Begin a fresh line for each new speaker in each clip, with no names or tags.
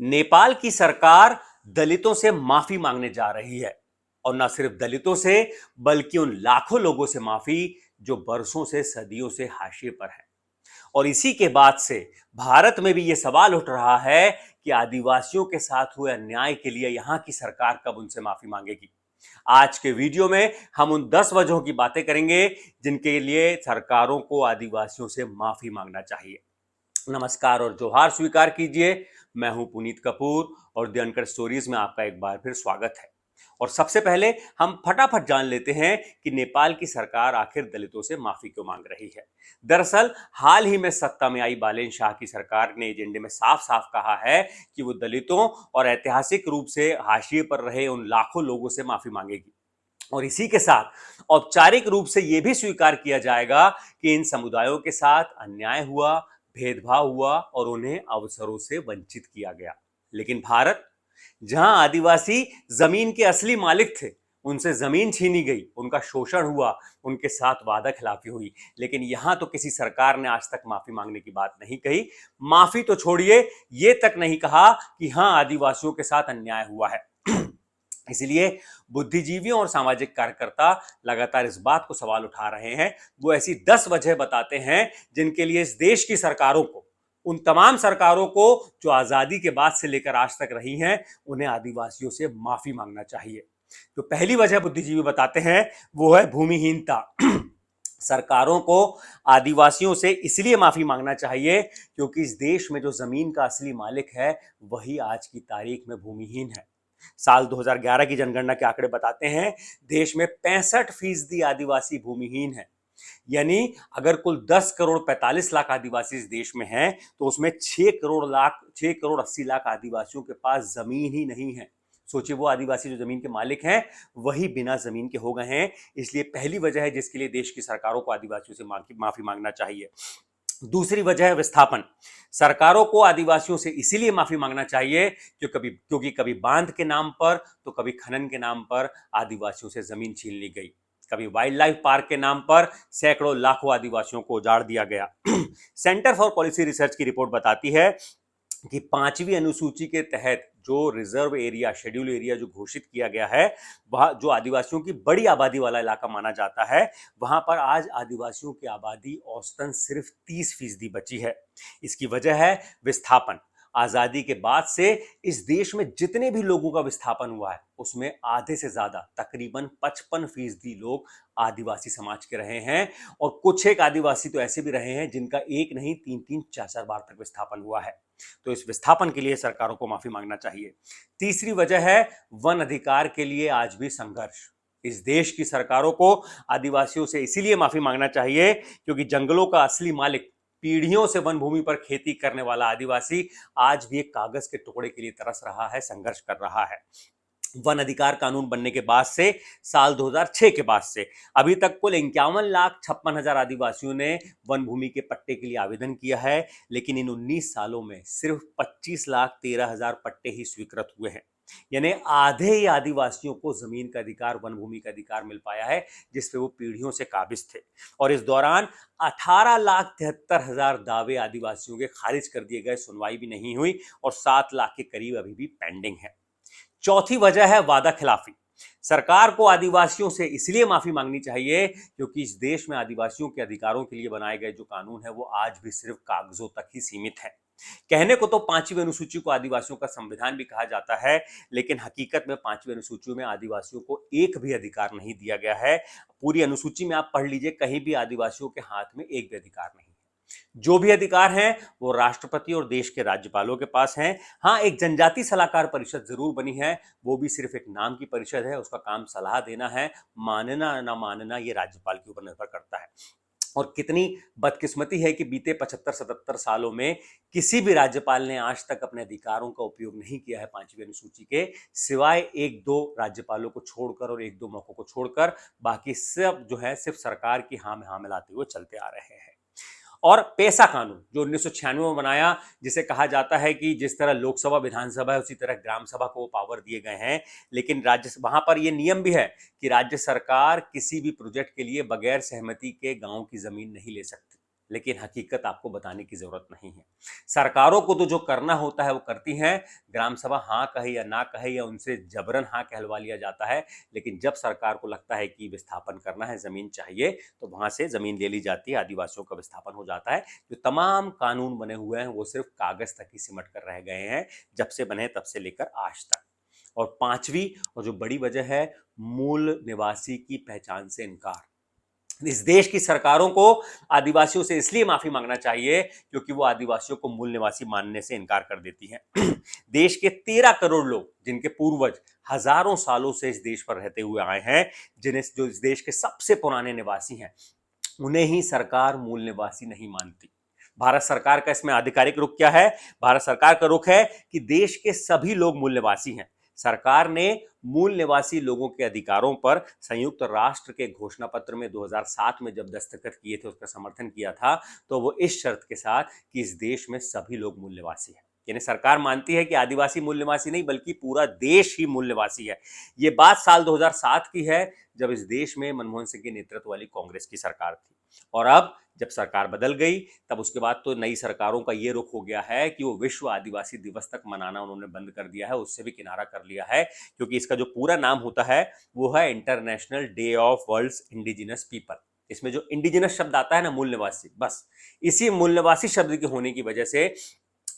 नेपाल की सरकार दलितों से माफी मांगने जा रही है और न सिर्फ दलितों से बल्कि उन लाखों लोगों से माफी जो बरसों से सदियों से हाशिए पर हैं। और इसी के बाद से भारत में भी यह सवाल उठ रहा है कि आदिवासियों के साथ हुए अन्याय के लिए यहां की सरकार कब उनसे माफी मांगेगी। आज के वीडियो में हम उन 10 वजहों की बातें करेंगे जिनके लिए सरकारों को आदिवासियों से माफी मांगना चाहिए। नमस्कार और जोहार स्वीकार कीजिए। मैं हूं पुनीत कपूर और द अनकट स्टोरीज में आपका एक बार फिर स्वागत है। और सबसे पहले हम फटाफट जान लेते हैं कि नेपाल की सरकार आखिर दलितों से माफी क्यों मांग रही है। दरअसल हाल ही में सत्ता में आई बालेन शाह की सरकार ने एजेंडे में साफ साफ कहा है कि वो दलितों और ऐतिहासिक रूप से हाशिए पर रहे उन लाखों लोगों से माफी मांगेगी। और इसी के साथ औपचारिक रूप से यह भी स्वीकार किया जाएगा कि इन समुदायों के साथ अन्याय हुआ, भेदभाव हुआ और उन्हें अवसरों से वंचित किया गया। लेकिन भारत, जहां आदिवासी जमीन के असली मालिक थे, उनसे जमीन छीनी गई, उनका शोषण हुआ, उनके साथ वादा खिलाफी हुई, लेकिन यहां तो किसी सरकार ने आज तक माफी मांगने की बात नहीं कही। माफी तो छोड़िए, ये तक नहीं कहा कि हां आदिवासियों के साथ अन्याय हुआ है। इसलिए बुद्धिजीवियों और सामाजिक कार्यकर्ता लगातार इस बात को सवाल उठा रहे हैं। वो ऐसी 10 वजह बताते हैं जिनके लिए इस देश की सरकारों को, उन तमाम सरकारों को जो आजादी के बाद से लेकर आज तक रही हैं, उन्हें आदिवासियों से माफी मांगना चाहिए। तो पहली वजह बुद्धिजीवी बताते हैं वो है भूमिहीनता। सरकारों को आदिवासियों से इसलिए माफी मांगना चाहिए क्योंकि इस देश में जो जमीन का असली मालिक है वही आज की तारीख में भूमिहीन है। साल 2011 की जनगणना के आंकड़े बताते हैं देश में 65% आदिवासी भूमिहीन है। यानी अगर कुल 10 करोड़ 45 लाख आदिवासी इस देश में हैं तो उसमें 6 करोड़ 80 लाख आदिवासियों के पास जमीन ही नहीं है। सोचिए, वो आदिवासी जो जमीन के मालिक हैं वही बिना जमीन के हो गए हैं। इसलिए पहली वजह है जिसके लिए देश की सरकारों को आदिवासियों से माफी मांगना चाहिए। दूसरी वजह है विस्थापन। सरकारों को आदिवासियों से इसीलिए माफी मांगना चाहिए क्योंकि कभी बांध के नाम पर तो कभी खनन के नाम पर आदिवासियों से जमीन छीन ली गई। कभी वाइल्ड लाइफ पार्क के नाम पर सैकड़ों लाखों आदिवासियों को उजाड़ दिया गया। सेंटर फॉर पॉलिसी रिसर्च की रिपोर्ट बताती है कि 5वीं अनुसूची के तहत जो रिजर्व एरिया, शेड्यूल एरिया जो घोषित किया गया है, वहां जो आदिवासियों की बड़ी आबादी वाला इलाका माना जाता है, वहां पर आज आदिवासियों की आबादी औसतन सिर्फ 30% बची है। इसकी वजह है विस्थापन। आजादी के बाद से इस देश में जितने भी लोगों का विस्थापन हुआ है उसमें आधे से ज्यादा, तकरीबन 55% लोग आदिवासी समाज के रहे हैं। और कुछ एक आदिवासी तो ऐसे भी रहे हैं जिनका एक नहीं, 3-3, 4-4 बार तक विस्थापन हुआ है। तो इस विस्थापन के लिए सरकारों को माफी मांगना चाहिए। तीसरी वजह है वन अधिकार के लिए आज भी संघर्ष। इस देश की सरकारों को आदिवासियों से इसीलिए माफी मांगना चाहिए क्योंकि जंगलों का असली मालिक, पीढ़ियों से वन भूमि पर खेती करने वाला आदिवासी आज भी एक कागज के टुकड़े के लिए तरस रहा है, संघर्ष कर रहा है। वन अधिकार कानून बनने के बाद से, साल 2006 के बाद से अभी तक कुल 51,56,000 आदिवासियों ने वन भूमि के पट्टे के लिए आवेदन किया है, लेकिन इन 19 सालों में सिर्फ 25,13,000 पट्टे ही स्वीकृत हुए हैं। यानी आधे ही आदिवासियों को जमीन का अधिकार, वन भूमि का अधिकार मिल पाया है जिसपे वो पीढ़ियों से काबिज थे। और इस दौरान 18,73,000 दावे आदिवासियों के खारिज कर दिए गए, सुनवाई भी नहीं हुई और 7 लाख के करीब अभी भी पेंडिंग है। चौथी वजह है वादा खिलाफी। सरकार को आदिवासियों से इसलिए माफी मांगनी चाहिए क्योंकि इस देश में आदिवासियों के अधिकारों के लिए बनाए गए जो कानून है वो आज भी सिर्फ कागजों तक ही सीमित है। कहने को तो 5वीं अनुसूची को आदिवासियों का संविधान भी कहा जाता है, लेकिन हकीकत में 5वीं अनुसूची में आदिवासियों को एक भी अधिकार नहीं दिया गया है। पूरी अनुसूची में आप पढ़ लीजिए, कहीं भी आदिवासियों के हाथ में एक भी अधिकार नहीं। जो भी अधिकार हैं वो राष्ट्रपति और देश के राज्यपालों के पास हैं। हाँ, एक जनजाति सलाहकार परिषद जरूर बनी है, वो भी सिर्फ एक नाम की परिषद है। उसका काम सलाह देना है, मानना ना मानना ये राज्यपाल के ऊपर निर्भर करता है। और कितनी बदकिस्मती है कि बीते 75-77 सालों में किसी भी राज्यपाल ने आज तक अपने अधिकारों का उपयोग नहीं किया है 5वीं अनुसूची के, सिवाय एक दो राज्यपालों को छोड़कर और एक दो मौकों को छोड़कर। बाकी सब जो है सिर्फ सरकार की हाँ में हाँ मिलाते हुए चलते आ रहे हैं। और पेसा कानून जो 1996 में बनाया, जिसे कहा जाता है कि जिस तरह लोकसभा विधानसभा है उसी तरह ग्राम सभा को पावर दिए गए हैं, लेकिन वहां पर यह नियम भी है कि राज्य सरकार किसी भी प्रोजेक्ट के लिए बगैर सहमति के गांव की जमीन नहीं ले सकती। लेकिन हकीकत आपको बताने की जरूरत नहीं है। सरकारों को तो जो करना होता है वो करती हैं, ग्राम सभा हाँ कहे या ना कहे या उनसे जबरन हाँ कहलवा लिया जाता है, लेकिन जब सरकार को लगता है कि विस्थापन करना है, जमीन चाहिए, तो वहां से जमीन ले ली जाती है, आदिवासियों का विस्थापन हो जाता है। जो तमाम कानून बने हुए हैं वो सिर्फ कागज तक ही सिमट कर रह गए हैं, जब से बने तब से लेकर आज तक। और पांचवी और जो बड़ी वजह है, मूल निवासी की पहचान से इनकार। इस देश की सरकारों को आदिवासियों से इसलिए माफी मांगना चाहिए क्योंकि वो आदिवासियों को मूल निवासी मानने से इनकार कर देती हैं। देश के 13 करोड़ लोग, जिनके पूर्वज हजारों सालों से इस देश पर रहते हुए आए हैं, जिन्हें जो इस देश के सबसे पुराने निवासी हैं, उन्हें ही सरकार मूल निवासी नहीं मानती। भारत सरकार का इसमें आधिकारिक रुख क्या है? भारत सरकार का रुख है कि देश के सभी लोग मूल निवासी हैं। सरकार ने मूल निवासी लोगों के अधिकारों पर संयुक्त राष्ट्र के घोषणा पत्र में 2007 में जब दस्तखत किए थे, उसका समर्थन किया था, तो वो इस शर्त के साथ कि इस देश में सभी लोग मूल निवासी हैं। यानी सरकार मानती है कि आदिवासी मूल निवासी नहीं बल्कि पूरा देश ही मूल निवासी है। ये बात साल 2007 की है, जब इस देश में मनमोहन सिंह के नेतृत्व वाली कांग्रेस की सरकार थी। और अब जब सरकार बदल गई, तब उसके बाद तो नई सरकारों का ये रुख हो गया है कि वो विश्व आदिवासी दिवस तक मनाना उन्होंने बंद कर दिया है, उससे भी किनारा कर लिया है, क्योंकि इसका जो पूरा नाम होता है वो है international day of world's indigenous people. इसमें जो इंडिजिनस शब्द आता है ना, मूल निवासी, बस इसी मूल निवासी शब्द के होने की वजह से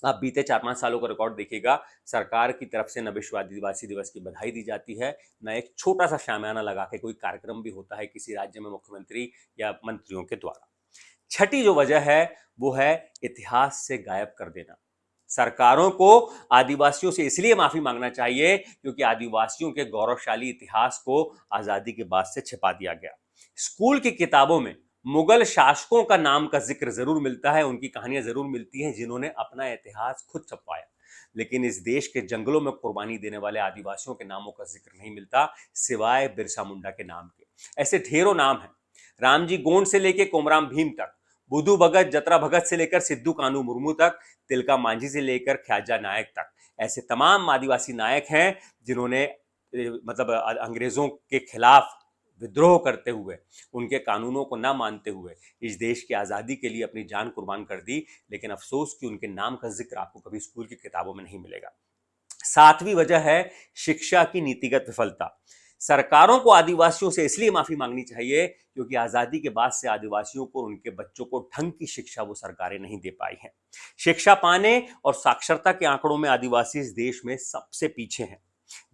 आप बीते 4-5 सालों का रिकॉर्ड देखिएगा, सरकार की तरफ से न विश्व आदिवासी दिवस की बधाई दी जाती है, न एक छोटा सा शामियाना लगा के कोई कार्यक्रम भी होता है किसी राज्य में मुख्यमंत्री या मंत्रियों के द्वारा। छठी जो वजह है वो है इतिहास से गायब कर देना। सरकारों को आदिवासियों से इसलिए माफी मांगना चाहिए क्योंकि आदिवासियों के गौरवशाली इतिहास को आजादी के बाद से छिपा दिया गया। स्कूल की किताबों में मुगल शासकों का नाम का जिक्र जरूर मिलता है, उनकी कहानियां जरूर मिलती हैं जिन्होंने अपना इतिहास खुद छपवाया, लेकिन इस देश के जंगलों में कुर्बानी देने वाले आदिवासियों के नामों का जिक्र नहीं मिलता, सिवाय बिरसा मुंडा के नाम के। ऐसे ढेरों नाम हैं, रामजी गोंड से लेकर कोमराम भीम तक, बुधू भगत जतरा भगत से लेकर सिद्धू कानू मुर्मू तक, तिलका मांझी से लेकर ख्याजा नायक तक, ऐसे तमाम आदिवासी नायक हैं जिन्होंने मतलब अंग्रेजों के खिलाफ विद्रोह करते हुए, उनके कानूनों को ना मानते हुए इस देश की आज़ादी के लिए अपनी जान कुर्बान कर दी, लेकिन अफसोस कि उनके नाम का जिक्र आपको कभी स्कूल की किताबों में नहीं मिलेगा। सातवीं वजह है शिक्षा की नीतिगत विफलता। सरकारों को आदिवासियों से इसलिए माफी मांगनी चाहिए क्योंकि आजादी के बाद से आदिवासियों को और उनके बच्चों को ढंग की शिक्षा वो सरकारें नहीं दे पाई हैं। शिक्षा पाने और साक्षरता के आंकड़ों में आदिवासी इस देश में सबसे पीछे हैं।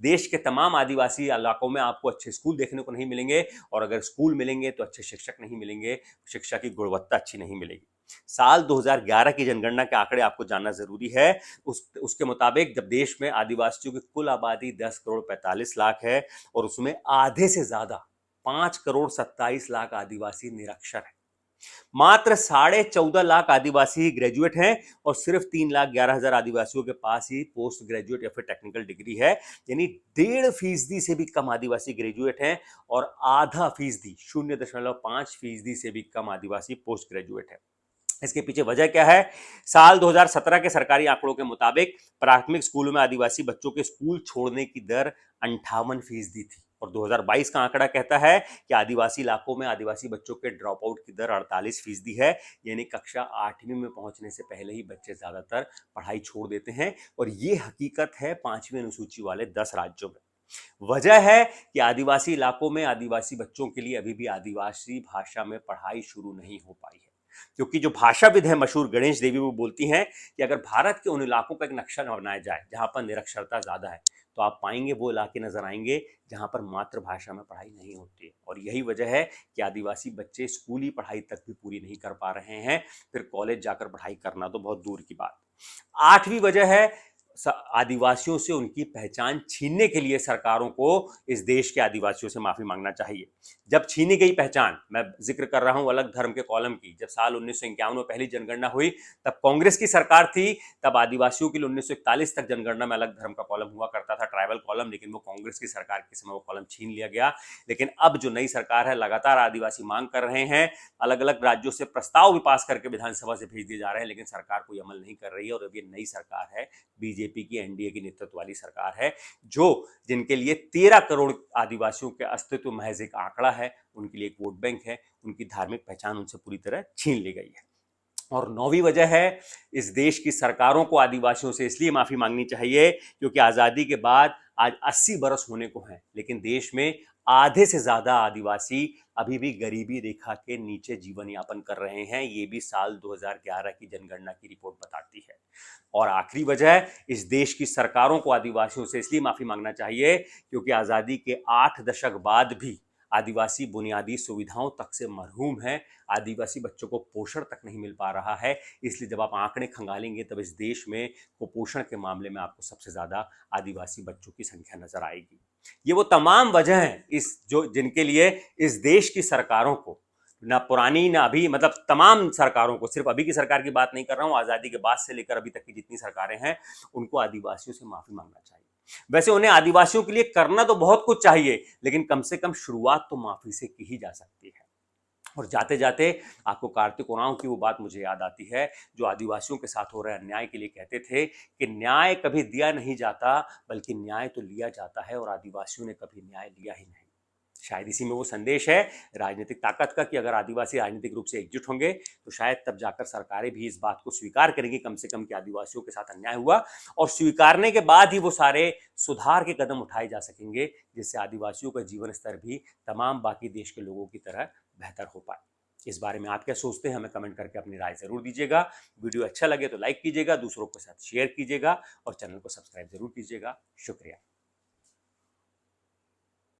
देश के तमाम आदिवासी इलाकों में आपको अच्छे स्कूल देखने को नहीं मिलेंगे, और अगर स्कूल मिलेंगे तो अच्छे शिक्षक नहीं मिलेंगे, शिक्षा की गुणवत्ता अच्छी नहीं मिलेगी। साल 2011 की जनगणना के आंकड़े आपको जानना जरूरी है। उसके मुताबिक जब देश में आदिवासियों की कुल आबादी 10 करोड़ 45 लाख है और उसमें आधे से ज्यादा 5 करोड़ 27 लाख आदिवासी निरक्षर हैं। मात्र 14.5 लाख आदिवासी ही ग्रेजुएट हैं और सिर्फ 3,11,000 आदिवासियों के पास ही पोस्ट ग्रेजुएट या फिर टेक्निकल डिग्री है। यानी 1.5% से भी कम आदिवासी ग्रेजुएट हैं और आधा फीसदी 0.5% से भी कम आदिवासी पोस्ट ग्रेजुएट है। इसके पीछे वजह क्या है? साल 2017 के सरकारी आंकड़ों के मुताबिक प्राथमिक स्कूलों में आदिवासी बच्चों के स्कूल छोड़ने की दर 58% थी, और 2022 का आंकड़ा कहता है कि आदिवासी इलाकों में आदिवासी बच्चों के ड्रॉप आउट की दर 48% है। यानी कक्षा 8वीं में पहुंचने से पहले ही बच्चे ज्यादातर पढ़ाई छोड़ देते हैं, और ये हकीकत है 5वीं अनुसूची वाले 10 राज्यों में। वजह है कि आदिवासी इलाकों में आदिवासी बच्चों के लिए अभी भी आदिवासी भाषा में पढ़ाई शुरू नहीं हो पाई है, क्योंकि जो भाषाविद है मशहूर गणेश देवी, वो बोलती हैं कि अगर भारत के उन इलाकों का एक नक्शा बनाया जाए जहां पर निरक्षरता ज्यादा है, तो आप पाएंगे वो इलाके नजर आएंगे जहां पर मातृभाषा में पढ़ाई नहीं होती है। और यही वजह है कि आदिवासी बच्चे स्कूली पढ़ाई तक भी पूरी नहीं कर पा रहे हैं, फिर कॉलेज जाकर पढ़ाई करना तो बहुत दूर की बात। आठवीं वजह है आदिवासियों से उनकी पहचान छीनने के लिए सरकारों को इस देश के आदिवासियों से माफी मांगना चाहिए। जब छीनी गई पहचान, मैं जिक्र कर रहा हूं अलग धर्म के कॉलम की, जब साल 1951 में पहली जनगणना हुई तब कांग्रेस की सरकार थी, तब आदिवासियों के लिए 1941 तक जनगणना में अलग धर्म का कॉलम हुआ करता था, ट्राइबल कॉलम, लेकिन वो कांग्रेस की सरकार के समय वो कॉलम छीन लिया गया। लेकिन अब जो नई सरकार है लगातार आदिवासी मांग कर रहे हैं, अलग अलग राज्यों से प्रस्ताव भी पास करके विधानसभा से भेज दिए जा रहे हैं, लेकिन सरकार कोई अमल नहीं कर रही है। और अब ये नई सरकार है, बीजेपी की एनडीए की नेतृत्व वाली सरकार है, जो जिनके लिए 13 करोड़ आदिवासियों के अस्तित्व महज एक आंकड़ा है, उनके लिए एक वोट बैंक है, उनकी धार्मिक पहचान उनसे पूरी तरह छीन ली गई है। और 9वीं वजह है, इस देश की सरकारों को आदिवासियों से इसलिए माफी मांगनी चाहिए क्योंकि आजादी के बाद आज 80 बरस होने को हैं, लेकिन देश में आधे से ज्यादा आदिवासी अभी भी गरीबी रेखा के नीचे जीवन यापन कर रहे हैं। ये भी साल 2011 की जनगणना की रिपोर्ट बताती है। और आखिरी वजह, इस देश की सरकारों को आदिवासियों से इसलिए माफी मांगना चाहिए क्योंकि आजादी के 8 दशक बाद भी आदिवासी बुनियादी सुविधाओं तक से महरूम है। आदिवासी बच्चों को पोषण तक नहीं मिल पा रहा है। इसलिए जब आप आंकड़े खंगालेंगे तब इस देश में कुपोषण के मामले में आपको सबसे ज्यादा आदिवासी बच्चों की संख्या नजर आएगी। ये वो तमाम वजह हैं इस जो जिनके लिए इस देश की सरकारों को, ना पुरानी ना अभी, मतलब तमाम सरकारों को, सिर्फ अभी की सरकार की बात नहीं कर रहा हूं, आजादी के बाद से लेकर अभी तक की जितनी सरकारें हैं उनको आदिवासियों से माफी मांगना चाहिए। वैसे उन्हें आदिवासियों के लिए करना तो बहुत कुछ चाहिए, लेकिन कम से कम शुरुआत तो माफी से की ही जा सकती है। और जाते जाते आपको कार्तिक उरांव की वो बात मुझे याद आती है, जो आदिवासियों के साथ हो रहे अन्याय के लिए कहते थे कि न्याय कभी दिया नहीं जाता, बल्कि न्याय तो लिया जाता है, और आदिवासियों ने कभी न्याय लिया ही नहीं। शायद इसी में वो संदेश है राजनीतिक ताकत का कि अगर आदिवासी राजनीतिक रूप से एकजुट होंगे तो शायद तब जाकर सरकारें भी इस बात को स्वीकार करेंगी कम से कम कि आदिवासियों के साथ अन्याय हुआ, और स्वीकारने के बाद ही वो सारे सुधार के कदम उठाए जा सकेंगे जिससे आदिवासियों का जीवन स्तर भी तमाम बाकी देश के लोगों की तरह बेहतर हो पाए। इस बारे में आप क्या सोचते हैं, हमें कमेंट करके अपनी राय जरूर दीजिएगा। वीडियो अच्छा लगे तो लाइक कीजिएगा, दूसरों के साथ शेयर कीजिएगा और चैनल को सब्सक्राइब जरूर कीजिएगा। शुक्रिया।